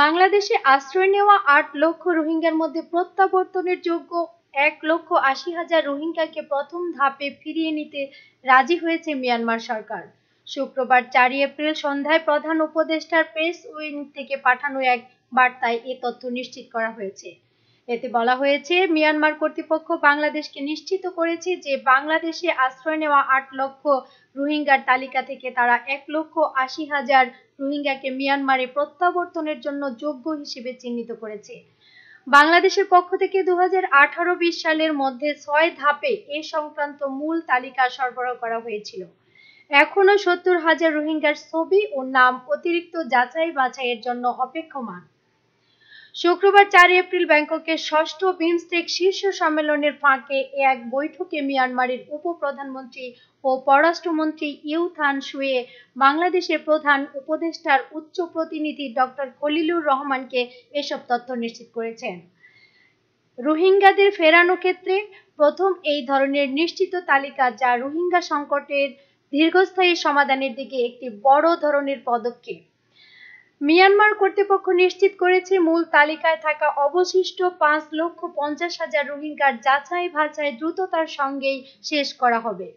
বাংলাদেশে আশ্রয় নেওয়া ৮ লক্ষ রোহিঙ্গার মধ্যে প্রত্যাবর্তনের যোগ্য ১,৮০,০০০ রোহিঙ্গাকে প্রথম ধাপে ফিরিয়ে নিতে রাজি হয়েছে মিয়ানমার সরকার। শুক্রবার ৪ এপ্রিল সন্ধ্যায় প্রধান উপদেষ্টার প্রেস উইং থেকে পাঠানো এক বার্তায় এ তথ্য নিশ্চিত করা হয়েছে। এতে বলা হয়েছে, মিয়ানমার কর্তৃপক্ষ বাংলাদেশকে নিশ্চিত করেছে যে বাংলাদেশে আশ্রয় নেওয়া ৮ লক্ষ রোহিঙ্গার তালিকা থেকে তারা ১,৮০,০০০ রোহিঙ্গাকে মিয়ানমারে প্রত্যাবর্তনের জন্য যোগ্য হিসেবে চিহ্নিত করেছে। বাংলাদেশের পক্ষ থেকে ২০১৮-২০ সালের মধ্যে ৬ ধাপে এ সংক্রান্ত মূল তালিকা সরবরাহ করা হয়েছিল। এখনো ৭০,০০০ রোহিঙ্গার ছবি ও নাম অতিরিক্ত যাচাই বাছাইয়ের জন্য অপেক্ষমান। শুক্রবার ৪ এপ্রিল ব্যাংককের ষষ্ঠ বিমস্টেক শীর্ষ সম্মেলনের ফাঁকে এক বৈঠকে মিয়ানমারের উপপ্রধানমন্ত্রী ও পররাষ্ট্রমন্ত্রী ইউ থান সুয়ে বাংলাদেশের প্রধান উপদেষ্টার উচ্চ প্রতিনিধি ডক্টর খলিলুর রহমানকে এসব তথ্য নিশ্চিত করেছেন। রোহিঙ্গাদের ফেরানো ক্ষেত্রে প্রথম এই ধরনের নিশ্চিত তালিকা, যা রোহিঙ্গা সংকটের দীর্ঘস্থায়ী সমাধানের দিকে একটি বড় ধরনের পদক্ষেপ। মিয়ানমার কর্তৃপক্ষ নিশ্চিত করেছে, মূল তালিকায় থাকা অবশিষ্ট ৫,৫০,০০০ রোহিঙ্গার যাচাই বাছাই দ্রুততার সঙ্গেই শেষ করা হবে।